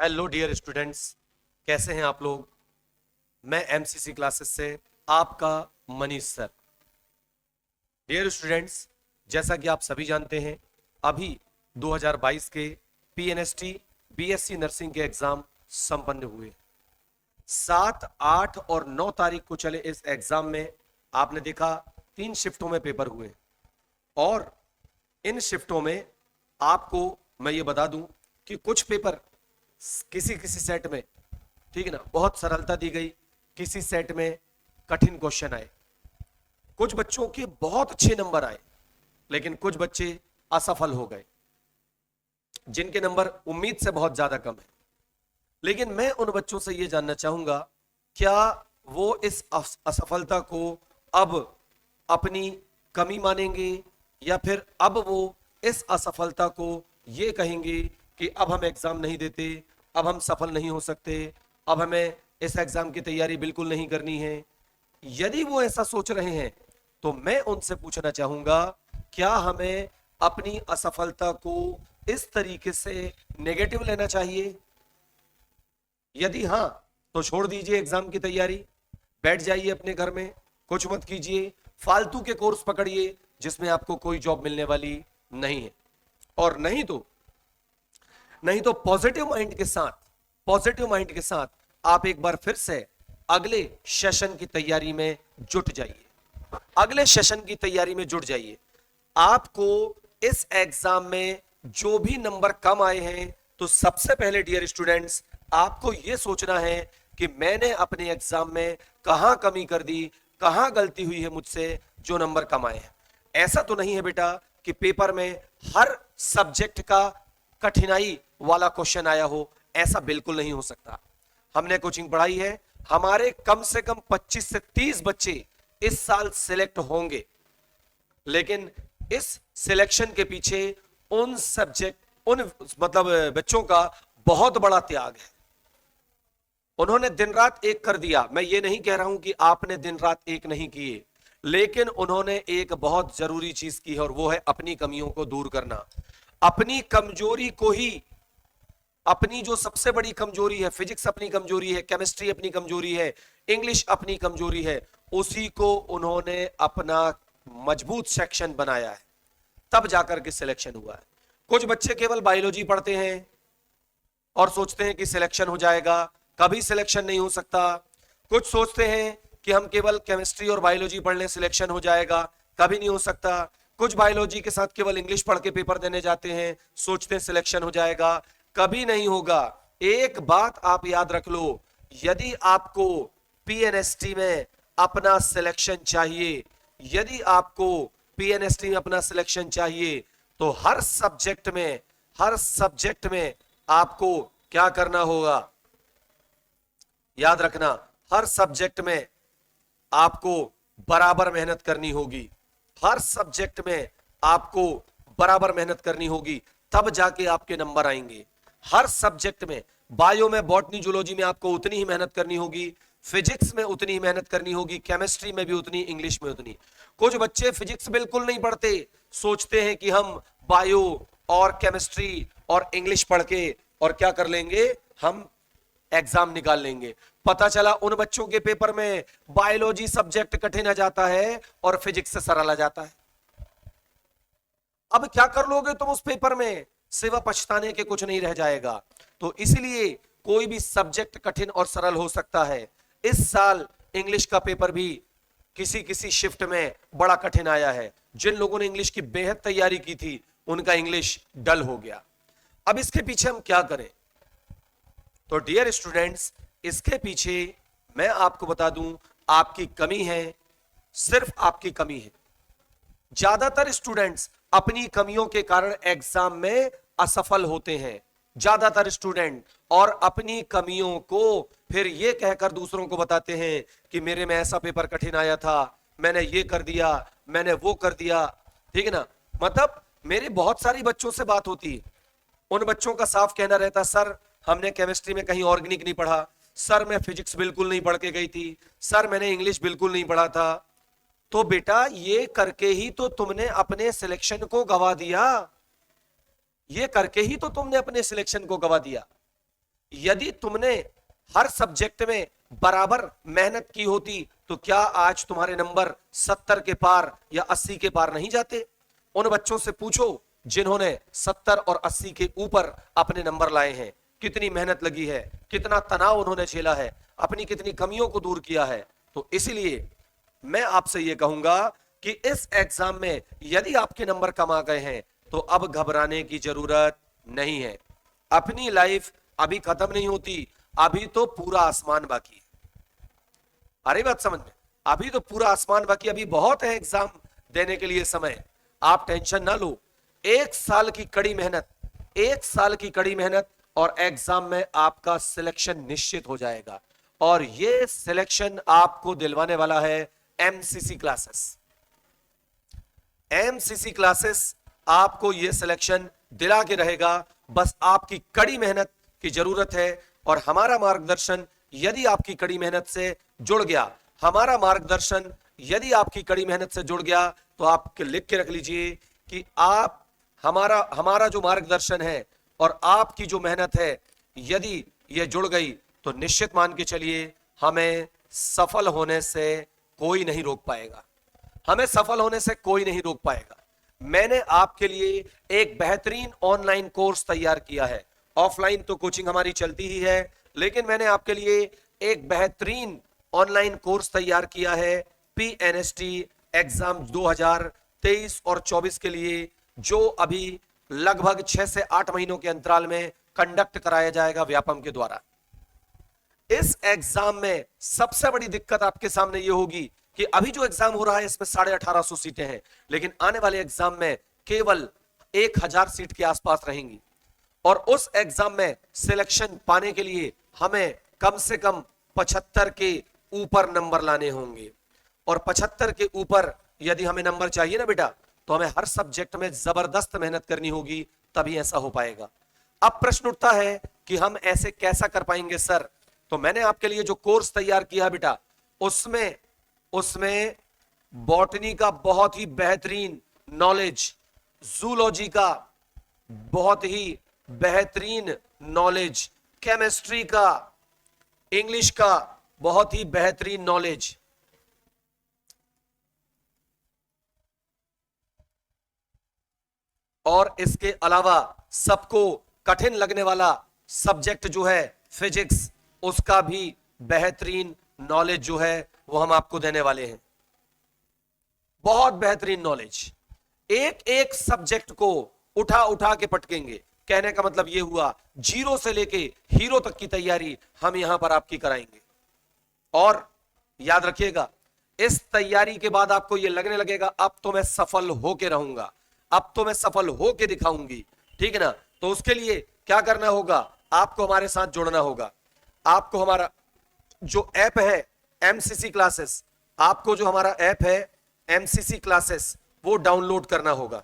Hello dear students, कैसे हैं आप लोग। मैं एमसीसी क्लासेस से आपका मनीष सर। डियर स्टूडेंट्स, जैसा कि आप सभी जानते हैं, अभी 2022 के पीएनएसटी बीएससी नर्सिंग के एग्जाम संपन्न हुए। 7, 8 और 9 तारीख को चले इस एग्जाम में आपने देखा 3 शिफ्टों में पेपर हुए और इन शिफ्टों में आपको मैं ये बता दूं कि कुछ पेपर किसी किसी सेट में, ठीक है ना, बहुत सरलता दी गई, किसी सेट में कठिन क्वेश्चन आए, कुछ बच्चों के बहुत अच्छे नंबर आए, लेकिन कुछ बच्चे असफल हो गए जिनके नंबर उम्मीद से बहुत ज्यादा कम है। लेकिन मैं उन बच्चों से यह जानना चाहूंगा, क्या वो इस असफलता को अब अपनी कमी मानेंगे या फिर अब वो इस असफलता को ये कहेंगे कि अब हम एग्जाम नहीं देते, अब हम सफल नहीं हो सकते, अब हमें इस एग्जाम की तैयारी बिल्कुल नहीं करनी है। यदि वो ऐसा सोच रहे हैं तो मैं उनसे पूछना चाहूंगा, क्या हमें अपनी असफलता को इस तरीके से नेगेटिव लेना चाहिए? यदि हां, तो छोड़ दीजिए एग्जाम की तैयारी, बैठ जाइए अपने घर में, कुछ मत कीजिए, फालतू के कोर्स पकड़िए जिसमें आपको कोई जॉब मिलने वाली नहीं है। और नहीं तो पॉजिटिव माइंड के साथ आप एक बार फिर से अगले सेशन की तैयारी में जुट जाइए। अगले सेशन की तैयारी में जुट जाइए। आपको इस एग्जाम में जो भी नंबर कम आए हैं, तो सबसे पहले डियर स्टूडेंट्स, आपको यह सोचना है कि मैंने अपने एग्जाम में कहां कमी कर दी, कहां गलती हुई है मुझसे जो नंबर कम आए हैं। ऐसा तो नहीं है बेटा कि पेपर में हर सब्जेक्ट का कठिनाई वाला क्वेश्चन आया हो, ऐसा बिल्कुल नहीं हो सकता। हमने कोचिंग पढ़ाई है, हमारे कम से कम 25 से 30 बच्चे इस साल सिलेक्ट होंगे, लेकिन इस सिलेक्शन के पीछे उन बच्चों का बहुत बड़ा त्याग है। उन्होंने दिन रात एक कर दिया। मैं ये नहीं कह रहा हूं कि आपने दिन रात एक नहीं किए, लेकिन उन्होंने एक बहुत जरूरी चीज की है और वो है अपनी कमियों को दूर करना। अपनी कमजोरी को ही, अपनी जो सबसे बड़ी कमजोरी है, फिजिक्स अपनी कमजोरी है, केमिस्ट्री अपनी कमजोरी है, इंग्लिश अपनी कमजोरी है, उसी को उन्होंने अपना मजबूत सेक्शन बनाया है, तब जाकर के सिलेक्शन हुआ है। कुछ बच्चे केवल बायोलॉजी पढ़ते हैं और सोचते हैं कि सिलेक्शन हो जाएगा, कभी सिलेक्शन नहीं हो सकता। कुछ सोचते हैं कि हम केवल केमिस्ट्री और बायोलॉजी पढ़ लें, सिलेक्शन हो जाएगा, कभी नहीं हो सकता। कुछ बायोलॉजी के साथ केवल इंग्लिश पढ़ के पेपर देने जाते हैं, सोचते हैं सिलेक्शन हो जाएगा, कभी नहीं होगा। एक बात आप याद रख लो, यदि आपको पीएनएसटी में अपना सिलेक्शन चाहिए, यदि आपको पीएनएसटी में अपना सिलेक्शन चाहिए, तो हर सब्जेक्ट में आपको क्या करना होगा? याद रखना, हर सब्जेक्ट में आपको बराबर मेहनत करनी होगी। हर सब्जेक्ट में आपको बराबर मेहनत करनी होगी, तब जाके आपके नंबर आएंगे। हर सब्जेक्ट में, बायो में, बॉटनी, जूलॉजी में आपको उतनी ही मेहनत करनी होगी, फिजिक्स में उतनी ही मेहनत करनी होगी, केमिस्ट्री में भी उतनी, इंग्लिश में उतनी। कुछ बच्चे फिजिक्स बिल्कुल नहीं पढ़ते, सोचते हैं कि हम बायो और केमिस्ट्री और इंग्लिश पढ़ के और क्या कर लेंगे, हम एग्जाम निकाल लेंगे। पता चला उन बच्चों के पेपर में बायोलॉजी सब्जेक्ट कठिन आ जाता है और फिजिक्स से सरल आ जाता है। अब क्या कर लोगे तुम उस पेपर में? सिवा पछताने के कुछ नहीं रह जाएगा। तो इसलिए कोई भी सब्जेक्ट कठिन और सरल हो सकता है। इस साल इंग्लिश का पेपर भी किसी किसी शिफ्ट में बड़ा कठिन आया है। जिन लोगों ने इंग्लिश की बेहद तैयारी की थी, उनका इंग्लिश डल हो गया। अब इसके पीछे हम क्या करें? तो डियर स्टूडेंट्स, इसके पीछे मैं आपको बता दूं, आपकी कमी है, सिर्फ आपकी कमी है। ज्यादातर स्टूडेंट्स अपनी कमियों के कारण एग्जाम में असफल होते हैं, ज्यादातर स्टूडेंट, और अपनी कमियों को फिर ये कहकर दूसरों को बताते हैं कि मेरे में ऐसा पेपर कठिन आया था, मैंने ये कर दिया, मैंने वो कर दिया। ठीक है ना? मतलब मेरे बहुत सारी बच्चों से बात होती है, उन बच्चों का साफ कहना रहता, सर हमने केमिस्ट्री में कहीं ऑर्गेनिक नहीं पढ़ा, सर मैं फिजिक्स बिल्कुल नहीं पढ़ के गई थी, सर मैंने इंग्लिश बिल्कुल नहीं पढ़ा था। तो बेटा, ये करके ही तो तुमने अपने सिलेक्शन को गवा दिया, ये करके ही तो तुमने अपने सिलेक्शन को गवा दिया। यदि तुमने हर सब्जेक्ट में बराबर मेहनत की होती तो क्या आज तुम्हारे नंबर 70 के पार या 80 के पार नहीं जाते? उन बच्चों से पूछो जिन्होंने 70 और 80 के ऊपर अपने नंबर लाए हैं, कितनी मेहनत लगी है, कितना तनाव उन्होंने झेला है, अपनी कितनी कमियों को दूर किया है। तो इसलिए मैं आपसे यह कहूंगा कि इस एग्जाम में यदि आपके नंबर कम आ गए हैं तो अब घबराने की जरूरत नहीं है। अपनी लाइफ अभी खत्म नहीं होती, अभी तो पूरा आसमान बाकी है। अरे बात समझ में, अभी तो पूरा आसमान बाकी, अभी बहुत है एग्जाम देने के लिए समय। आप टेंशन ना लो, एक साल की कड़ी मेहनत, एक साल की कड़ी मेहनत और एग्जाम में आपका सिलेक्शन निश्चित हो जाएगा। और ये सिलेक्शन आपको दिलवाने वाला है एमसीसी क्लासेस। एमसीसी क्लासेस आपको यह सिलेक्शन दिला के रहेगा। बस आपकी कड़ी मेहनत की जरूरत है और हमारा मार्गदर्शन यदि आपकी कड़ी मेहनत से जुड़ गया, हमारा मार्गदर्शन यदि आपकी कड़ी मेहनत से जुड़ गया तो आप लिख के रख लीजिए कि आप हमारा जो मार्गदर्शन है और आपकी जो मेहनत है यदि यह जुड़ गई तो निश्चित मान के चलिए हमें सफल होने से कोई नहीं रोक पाएगा। हमें सफल होने से कोई नहीं रोक पाएगा। मैंने आपके लिए एक बेहतरीन ऑनलाइन कोर्स तैयार किया है। ऑफलाइन तो कोचिंग हमारी चलती ही है, लेकिन मैंने आपके लिए एक बेहतरीन ऑनलाइन कोर्स तैयार किया है पीएनएसटी एग्जाम 2023 और 24 के लिए, जो अभी लगभग 6 से 8 महीनों के अंतराल में कंडक्ट कराया जाएगा व्यापम के द्वारा। इस एग्जाम में सबसे बड़ी दिक्कत आपके सामने यह होगी कि अभी जो एग्जाम हो रहा है इसमें 1850 सीटें हैं, लेकिन आने वाले एग्जाम में केवल 1000 सीट के आसपास रहेंगी। और उस एग्जाम में सिलेक्शन पाने के लिए हमें कम से कम 75 के ऊपर नंबर लाने होंगे। और 75 के ऊपर यदि हमें नंबर चाहिए ना बेटा, तो हमें हर सब्जेक्ट में जबरदस्त मेहनत करनी होगी, तभी ऐसा हो पाएगा। अब प्रश्न उठता है कि हम ऐसे कैसा कर पाएंगे सर? तो मैंने आपके लिए जो कोर्स तैयार किया बेटा, उसमें बॉटनी का बहुत ही बेहतरीन नॉलेज, जूलॉजी का बहुत ही बेहतरीन नॉलेज, केमिस्ट्री का, इंग्लिश का बहुत ही बेहतरीन नॉलेज, और इसके अलावा सबको कठिन लगने वाला सब्जेक्ट जो है फिजिक्स, उसका भी बेहतरीन नॉलेज जो है वो हम आपको देने वाले हैं। बहुत बेहतरीन नॉलेज, एक एक सब्जेक्ट को उठा उठा के पटकेंगे। कहने का मतलब यह हुआ जीरो से लेके हीरो तक की तैयारी हम यहां पर आपकी कराएंगे। और याद रखिएगा, इस तैयारी के बाद आपको यह लगने लगेगा अब तो मैं सफल होके रहूंगा, अब तो मैं सफल होके दिखाऊंगी, ठीक है ना? तो उसके लिए क्या करना होगा? आपको हमारे साथ जुड़ना होगा। आपको हमारा जो ऐप है एमसीसी क्लासेस, आपको जो हमारा ऐप है एमसीसी क्लासेस, वो डाउनलोड करना होगा।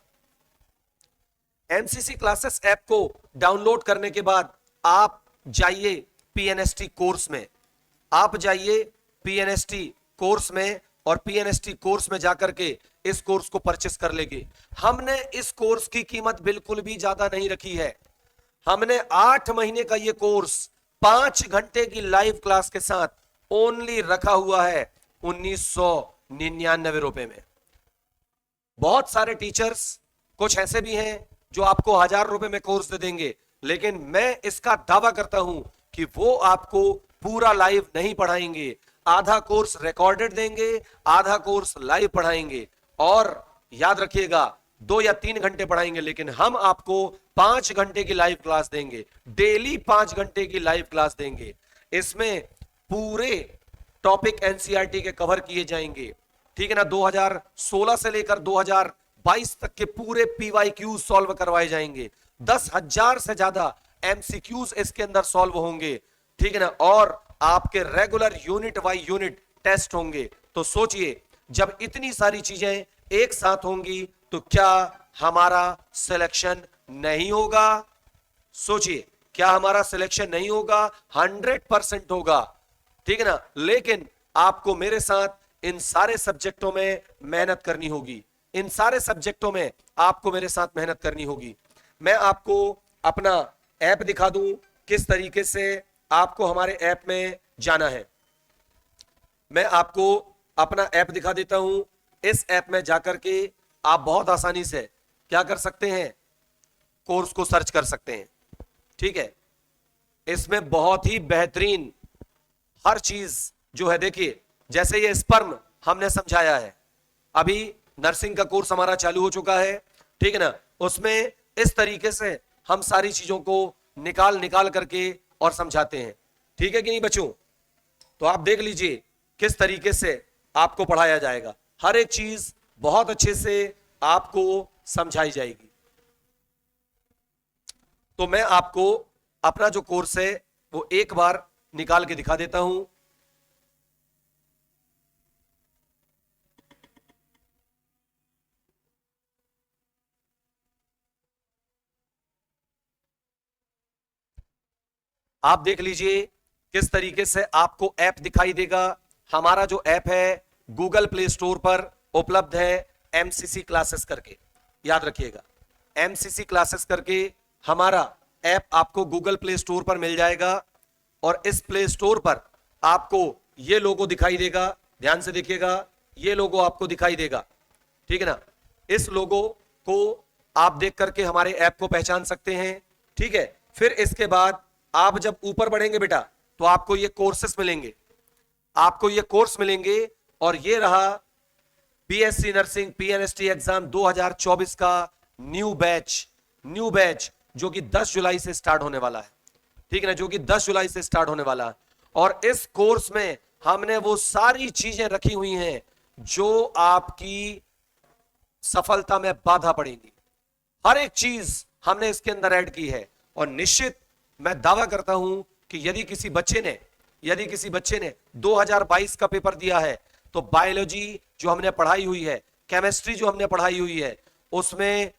एमसीसी क्लासेस ऐप को डाउनलोड करने के बाद आप जाइए पीएनएसटी कोर्स में, आप जाइए पीएनएसटी कोर्स में, और पीएनएसटी कोर्स में जाकर के इस कोर्स को परचेस कर लेंगे। हमने इस कोर्स की कीमत बिल्कुल भी ज्यादा नहीं रखी है। हमने 8 महीने का यह कोर्स 5 घंटे की लाइव क्लास के साथ ओनली रखा हुआ है 1999 रुपए में। बहुत सारे टीचर्स कुछ ऐसे भी हैं जो आपको 1000 रुपए में कोर्स दे देंगे, लेकिन मैं इसका दावा करता हूं कि वो आपको पूरा लाइव नहीं पढ़ाएंगे। आधा कोर्स रिकॉर्डेड देंगे, आधा कोर्स लाइव पढ़ाएंगे। और याद रखिएगा 2 या 3 घंटे पढ़ाएंगे, लेकिन हम आपको 5 घंटे की लाइव क्लास देंगे, डेली 5 घंटे की लाइव क्लास देंगे। इसमें पूरे टॉपिक एनसीईआरटी के कवर किए जाएंगे, ठीक है ना? 2016 से लेकर 2022 तक के पूरे पीवाईक्यूज सॉल्व करवाए जाएंगे। 10,000 से ज्यादा एमसीक्यूज इसके अंदर सॉल्व होंगे, ठीक है ना? और आपके regular unit by unit test होंगे। तो सोचिए, जब इतनी सारी चीजें एक साथ होंगी तो क्या हमारा सिलेक्शन नहीं होगा? सोचिए, क्या हमारा सिलेक्शन नहीं होगा? 100% होगा, ठीक है ना? लेकिन आपको मेरे साथ इन सारे सब्जेक्टों में मेहनत करनी होगी, इन सारे सब्जेक्टों में आपको मेरे साथ मेहनत करनी होगी। मैं आपको अपना ऐप दिखा दूं, किस तरीके से आपको हमारे ऐप में जाना है। मैं आपको अपना ऐप दिखा देता हूं। इस ऐप में जाकर के आप बहुत आसानी से क्या कर सकते हैं, कोर्स को सर्च कर सकते हैं। ठीक है, इसमें बहुत ही बेहतरीन हर चीज जो है, देखिए जैसे ये स्पर्म हमने समझाया है, अभी नर्सिंग का कोर्स हमारा चालू हो चुका है, ठीक है ना, उसमें इस तरीके से हम सारी चीजों को निकाल निकाल करके और समझाते हैं। ठीक है कि नहीं बच्चों? तो आप देख लीजिए किस तरीके से आपको पढ़ाया जाएगा, हर एक चीज बहुत अच्छे से आपको समझाई जाएगी। तो मैं आपको अपना जो कोर्स है वो एक बार निकाल के दिखा देता हूं। आप देख लीजिए किस तरीके से आपको ऐप दिखाई देगा। हमारा जो ऐप है गूगल प्ले स्टोर पर उपलब्ध है, एमसीसी क्लासेस करके, याद रखिएगा एमसीसी क्लासेस करके हमारा ऐप आपको गूगल प्ले स्टोर पर मिल जाएगा। और इस प्ले स्टोर पर आपको ये लोगो दिखाई देगा, ध्यान से देखिएगा, ये लोगो आपको दिखाई देगा, ठीक है ना। इस लोगो को आप देख करके हमारे ऐप को पहचान सकते हैं, ठीक है। फिर इसके बाद आप जब ऊपर बढ़ेंगे बेटा तो आपको ये कोर्सेस मिलेंगे, आपको ये कोर्स मिलेंगे। और ये रहा बीएससी नर्सिंग पीएनएसटी एग्जाम 2024 का न्यू बैच जो कि 10 जुलाई से स्टार्ट होने वाला है, ठीक है ना, जो कि 10 जुलाई से स्टार्ट होने वाला है। और इस कोर्स में हमने वो सारी चीजें रखी हुई हैं जो आपकी सफलता में बाधा पड़ेगी, हर एक चीज हमने इसके अंदर ऐड की है। और निश्चित मैं दावा करता हूं कि यदि किसी बच्चे ने 2022 का पेपर दिया है तो बायोलॉजी जो हमने पढ़ाई हुई है, केमिस्ट्री जो हमने पढ़ाई हुई है, उसमें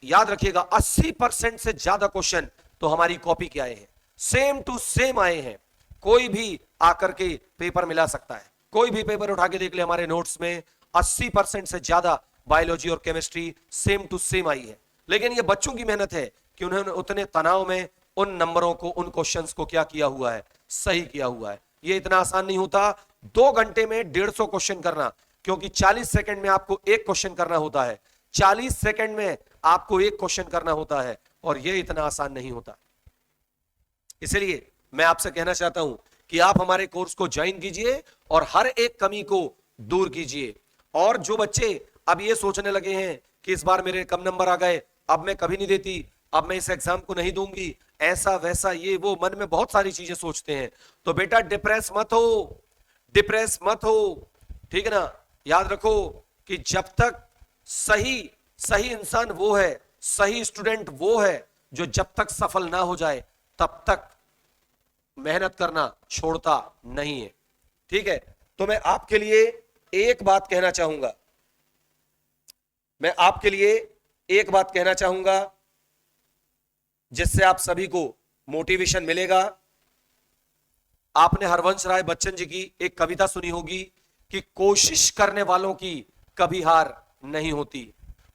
याद रखिएगा 80% से ज्यादा क्वेश्चन तो हमारी कॉपी के आए हैं, सेम टू सेम आए हैं। कोई भी आकर के पेपर मिला सकता है, कोई भी पेपर उठा के देख ले, हमारे नोट्स में 80% से ज्यादा बायोलॉजी और केमिस्ट्री सेम टू सेम आई है। लेकिन ये बच्चों की मेहनत है कि उन्होंने उतने तनाव में उन नंबरों को, उन क्वेश्चंस को क्या किया हुआ है, सही किया हुआ है। ये इतना आसान नहीं होता 2 घंटे में 150 क्वेश्चन करना, क्योंकि 40 सेकंड में आपको एक क्वेश्चन करना होता है, 40 सेकंड में आपको एक क्वेश्चन करना होता है, और ये इतना आसान नहीं होता। इसलिए मैं आपसे कहना चाहता हूं कि आप हमारे कोर्स को ज्वाइन कीजिए और हर एक कमी को दूर कीजिए। और जो बच्चे अब ये सोचने लगे हैं कि इस बार मेरे कम नंबर आ गए, अब मैं कभी नहीं देती, अब मैं इस एग्जाम को नहीं दूंगी, ऐसा वैसा ये वो, मन में बहुत सारी चीजें सोचते हैं, तो बेटा डिप्रेस मत हो, ठीक है ना। याद रखो कि जब तक सही इंसान वो है, सही स्टूडेंट वो है जो जब तक सफल ना हो जाए तब तक मेहनत करना छोड़ता नहीं है, ठीक है। तो मैं आपके लिए एक बात कहना चाहूंगा, जिससे आप सभी को मोटिवेशन मिलेगा। आपने हरवंश राय बच्चन जी की एक कविता सुनी होगी कि कोशिश करने वालों की कभी हार नहीं होती,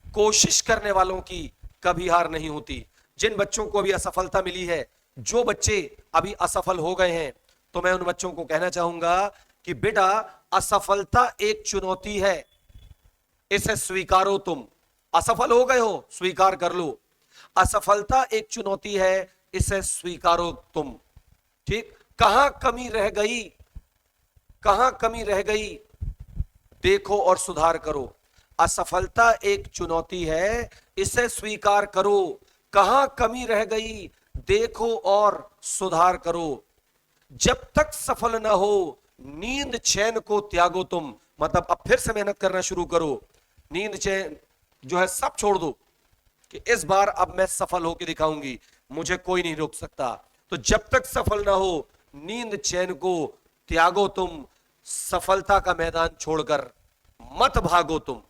कोशिश करने वालों की कभी हार नहीं होती। जिन बच्चों को अभी असफलता मिली है, जो बच्चे अभी असफल हो गए हैं, तो मैं उन बच्चों को कहना चाहूंगा कि बेटा असफलता एक चुनौती है, इसे स्वीकारो। तुम असफल हो गए हो, स्वीकार कर लो, असफलता एक चुनौती है, इसे स्वीकारो तुम, ठीक। कहां कमी रह गई देखो और सुधार करो। असफलता एक चुनौती है, इसे स्वीकार करो। कहां कमी रह गई देखो और सुधार करो। जब तक सफल ना हो नींद चैन को त्यागो तुम, मतलब अब फिर से मेहनत करना शुरू करो, नींद चैन जो है सब छोड़ दो कि इस बार अब मैं सफल होकर दिखाऊंगी, मुझे कोई नहीं रोक सकता। तो जब तक सफल ना हो नींद चैन को त्यागो तुम, सफलता का मैदान छोड़कर मत भागो तुम,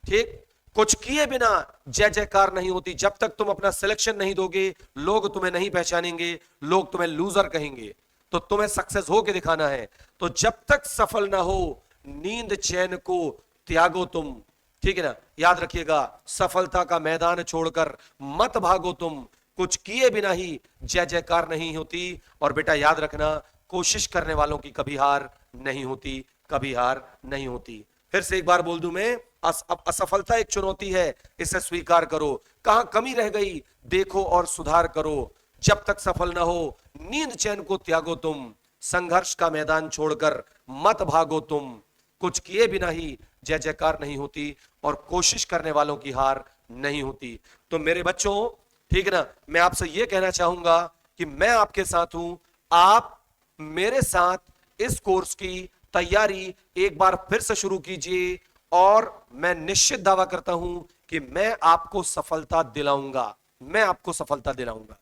ठीक। कुछ किए बिना जय जयकार नहीं होती। जब तक तुम अपना सिलेक्शन नहीं दोगे, लोग तुम्हें नहीं पहचानेंगे, लोग तुम्हें लूजर कहेंगे, तो तुम्हें सक्सेस होके दिखाना है। तो जब तक सफल ना हो नींद चैन को त्यागो तुम, ठीक है ना। याद रखिएगा, सफलता का मैदान छोड़कर मत भागो तुम, कुछ किए बिना ही जय जयकार नहीं होती। और बेटा याद रखना, कोशिश करने वालों की कभी हार नहीं होती, कभी हार नहीं होती। फिर से एक बार बोल दूं मैं, असफलता एक चुनौती है, इसे स्वीकार करो। कहां कमी रह गई देखो और सुधार करो। जब तक सफल ना हो नींद चैन को त्यागो तुम, संघर्ष का मैदान छोड़कर मत भागो तुम। कुछ किए बिना ही जय जयकार नहीं होती और कोशिश करने वालों की हार नहीं होती। तो मेरे बच्चों, ठीक है ना, मैं आपसे यह कहना चाहूंगा कि मैं आपके साथ हूं, आप मेरे साथ इस कोर्स की तैयारी एक बार फिर से शुरू कीजिए और मैं निश्चित दावा करता हूं कि मैं आपको सफलता दिलाऊंगा, मैं आपको सफलता दिलाऊंगा।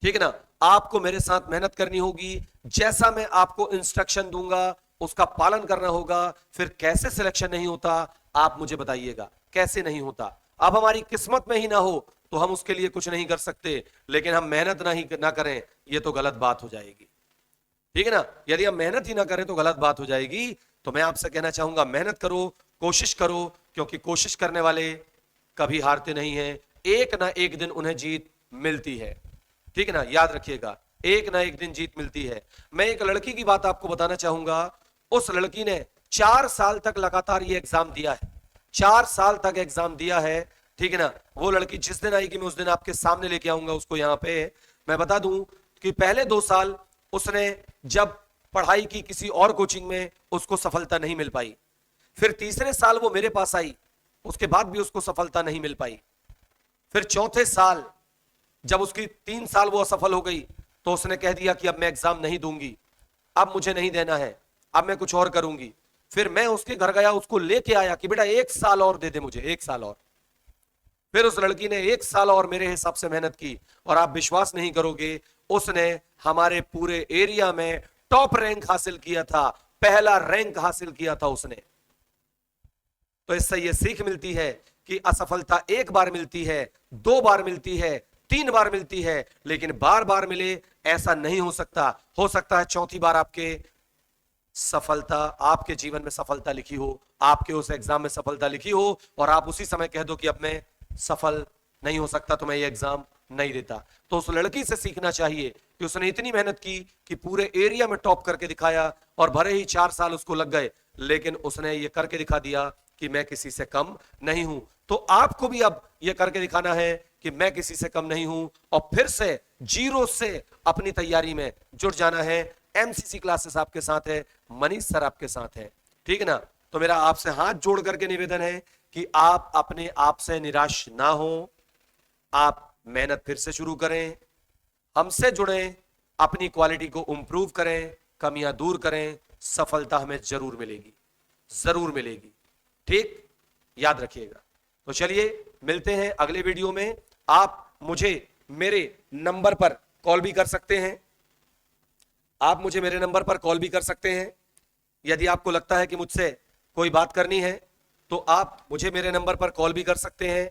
ठीक है ना, आपको मेरे साथ मेहनत करनी होगी, जैसा मैं आपको इंस्ट्रक्शन दूंगा उसका पालन करना होगा। फिर कैसे सिलेक्शन नहीं होता आप मुझे बताइएगा, कैसे नहीं होता। अब हमारी किस्मत में ही ना हो तो हम उसके लिए कुछ नहीं कर सकते, लेकिन हम मेहनत ना करें ये तो गलत बात हो जाएगी। ठीक है ना, यदि हम मेहनत ही ना करें तो गलत बात हो जाएगी। तो मैं आपसे कहना चाहूंगा, मेहनत करो, कोशिश करो, क्योंकि कोशिश करने वाले कभी हारते नहीं हैं, एक ना एक दिन उन्हें जीत मिलती है। ठीक है ना, याद रखिएगा, एक ना एक दिन जीत मिलती है। मैं एक लड़की की बात आपको बताना चाहूंगा। उस लड़की ने 4 साल तक लगातार ये एग्जाम दिया है, 4 साल तक एग्जाम दिया है। ठीक है ना, वो लड़की जिस दिन आएगी मैं उस दिन आपके सामने लेके आऊंगा उसको। यहां पे मैं बता दूं कि पहले 2 साल उसने जब पढ़ाई की किसी और कोचिंग में, उसको सफलता नहीं मिल पाई। फिर तीसरे साल वो मेरे पास आई, उसके बाद भी उसको सफलता नहीं मिल पाई। फिर चौथे साल जब उसकी 3 साल वो असफल हो गई तो उसने कह दिया कि अब मैं एग्जाम नहीं दूंगी, अब मुझे नहीं देना है, अब मैं कुछ और करूंगी। फिर मैं उसके घर गया, उसको लेके आया कि बेटा 1 साल और दे दे मुझे, 1 साल और। फिर उस लड़की ने 1 साल और मेरे हिसाब से मेहनत की और आप विश्वास नहीं करोगे, उसने हमारे पूरे एरिया में टॉप रैंक हासिल किया था, पहला रैंक हासिल किया था उसने। तो इससे यह सीख मिलती है कि असफलता एक बार मिलती है, 2 बार मिलती है, 3 बार मिलती है, लेकिन बार बार मिले ऐसा नहीं हो सकता। हो सकता है चौथी बार आपके सफलता, आपके जीवन में सफलता लिखी हो, आपके उस एग्जाम में सफलता लिखी हो और आप उसी समय कह दो कि अब मैं सफल नहीं हो सकता, तो मैं ये एग्जाम नहीं देता। तो उस लड़की से सीखना चाहिए कि उसने इतनी मेहनत की कि पूरे एरिया में टॉप करके दिखाया और भले ही 4 साल उसको लग गए, लेकिन उसने ये करके दिखा दिया कि मैं किसी से कम नहीं हूं। तो आपको भी अब यह करके दिखाना है कि मैं किसी से कम नहीं हूं और फिर से जीरो से अपनी तैयारी में जुट जाना है। एमसीसी क्लासेस आपके साथ है, मनीष सर आपके साथ है। ठीक है ना, तो मेरा आपसे हाथ जोड़ करके निवेदन है कि आप अपने आप से निराश ना हो, आप मेहनत फिर से शुरू करें, हमसे जुड़ें, अपनी क्वालिटी को इंप्रूव करें, कमियां दूर करें, सफलता हमें जरूर मिलेगी, जरूर मिलेगी। ठीक, याद रखिएगा। तो चलिए मिलते हैं अगले वीडियो में। आप मुझे मेरे नंबर पर कॉल भी कर सकते हैं, आप मुझे मेरे नंबर पर कॉल भी कर सकते हैं। यदि आपको लगता है कि मुझसे कोई बात करनी है तो आप मुझे मेरे नंबर पर कॉल भी कर सकते हैं,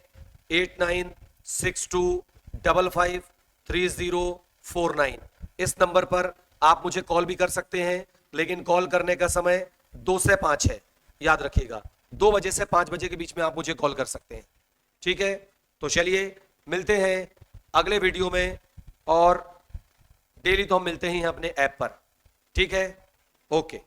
8962553049। इस नंबर पर आप मुझे कॉल भी कर सकते हैं, लेकिन कॉल करने का समय 2 से 5 है, याद रखिएगा। 2 बजे से 5 बजे के बीच में आप मुझे कॉल कर सकते हैं। ठीक है, तो चलिए मिलते हैं अगले वीडियो में, और डेली तो हम मिलते ही हैं अपने ऐप पर। ठीक है, ओके।